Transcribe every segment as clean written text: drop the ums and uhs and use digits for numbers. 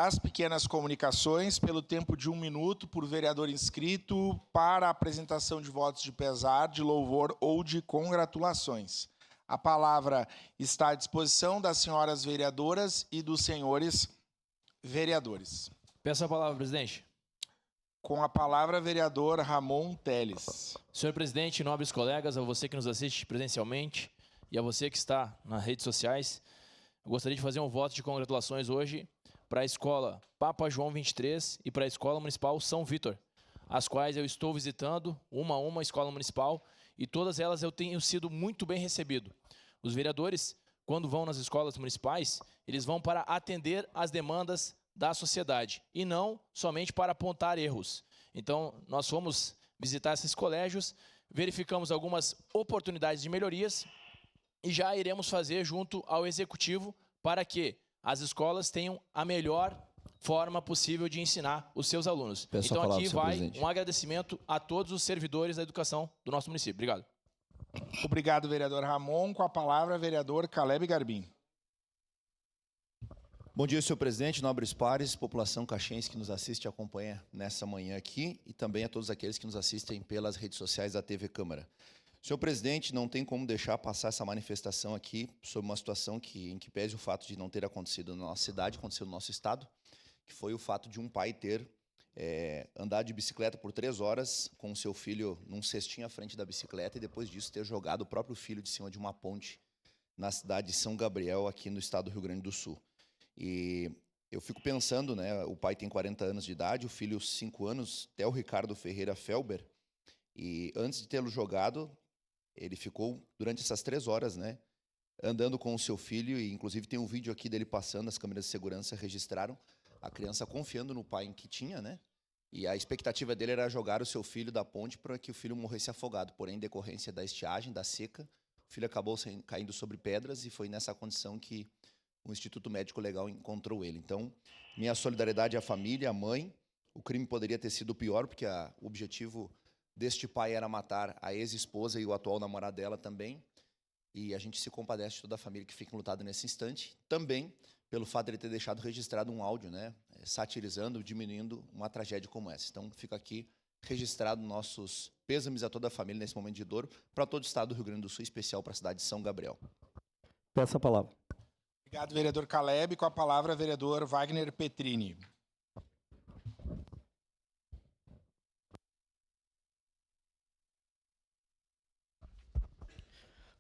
As pequenas comunicações, pelo tempo de 1 minuto por vereador inscrito, para a apresentação de votos de pesar, de louvor ou de congratulações. A palavra está à disposição das senhoras vereadoras e dos senhores vereadores. Peço a palavra, presidente. Com a palavra, vereador Ramon Teles. Senhor presidente, nobres colegas, a você que nos assiste presencialmente e a você que está nas redes sociais, eu gostaria de fazer um voto de congratulações hoje para a escola Papa João 23 e para a Escola Municipal São Vítor, as quais eu estou visitando uma a uma escola municipal e todas elas eu tenho sido muito bem recebido. Os vereadores, quando vão nas escolas municipais, eles vão para atender às demandas da sociedade e não somente para apontar erros. Então, nós fomos visitar esses colégios, verificamos algumas oportunidades de melhorias e já iremos fazer junto ao executivo para que as escolas tenham a melhor forma possível de ensinar os seus alunos. Então aqui vai um agradecimento a todos os servidores da educação do nosso município. Obrigado. Obrigado, vereador Ramon. Com a palavra, vereador Caleb Garbim. Bom dia, senhor presidente, nobres pares, população caxiense que nos assiste e acompanha nessa manhã aqui e também a todos aqueles que nos assistem pelas redes sociais da TV Câmara. Senhor presidente, não tem como deixar passar essa manifestação aqui sobre uma situação em que pese o fato de não ter acontecido na nossa cidade, aconteceu no nosso estado, que foi o fato de um pai ter andado de bicicleta por 3 horas com o seu filho num cestinho à frente da bicicleta e depois disso ter jogado o próprio filho de cima de uma ponte na cidade de São Gabriel, aqui no estado do Rio Grande do Sul. E eu fico pensando, né, o pai tem 40 anos de idade, o filho 5 anos, Theo Ricardo Ferreira Felber, e antes de tê-lo jogado, ele ficou durante essas 3 horas, né, andando com o seu filho, e inclusive tem um vídeo aqui dele passando, as câmeras de segurança registraram, a criança confiando no pai em que tinha, né, e a expectativa dele era jogar o seu filho da ponte para que o filho morresse afogado, porém, em decorrência da estiagem, da seca, o filho acabou caindo sobre pedras e foi nessa condição que o Instituto Médico Legal encontrou ele. Então, minha solidariedade à família, à mãe. O crime poderia ter sido pior, porque o objetivo deste pai era matar a ex-esposa e o atual namorado dela também. E a gente se compadece de toda a família que fica enlutada nesse instante. Também pelo fato de ele ter deixado registrado um áudio, né, satirizando, diminuindo uma tragédia como essa. Então, fica aqui registrado nossos pêsames a toda a família nesse momento de dor, para todo o estado do Rio Grande do Sul, em especial para a cidade de São Gabriel. Peço a palavra. Obrigado, vereador Caleb. Com a palavra, vereador Wagner Petrini.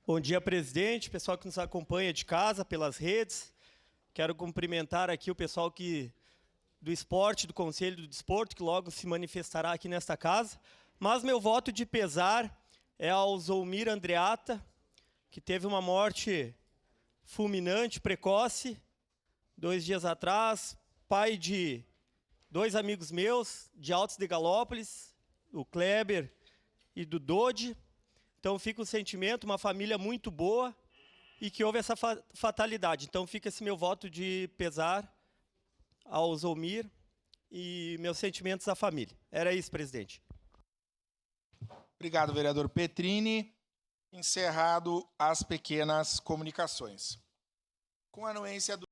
Bom dia, presidente, pessoal que nos acompanha de casa, pelas redes. Quero cumprimentar aqui o pessoal do esporte, do Conselho do Desporto, que logo se manifestará aqui nesta casa. Mas meu voto de pesar é ao Zoumir Andreata, que teve uma morte fulminante, precoce, 2 dias atrás, pai de 2 amigos meus, de Altos de Galópolis, o Kleber e do Dodi. Então fica o sentimento, uma família muito boa e que houve essa fatalidade. Então fica esse meu voto de pesar ao Zoumir e meus sentimentos à família. Era isso, presidente. Obrigado, vereador Petrini. Encerrado as pequenas comunicações. Com a anuência do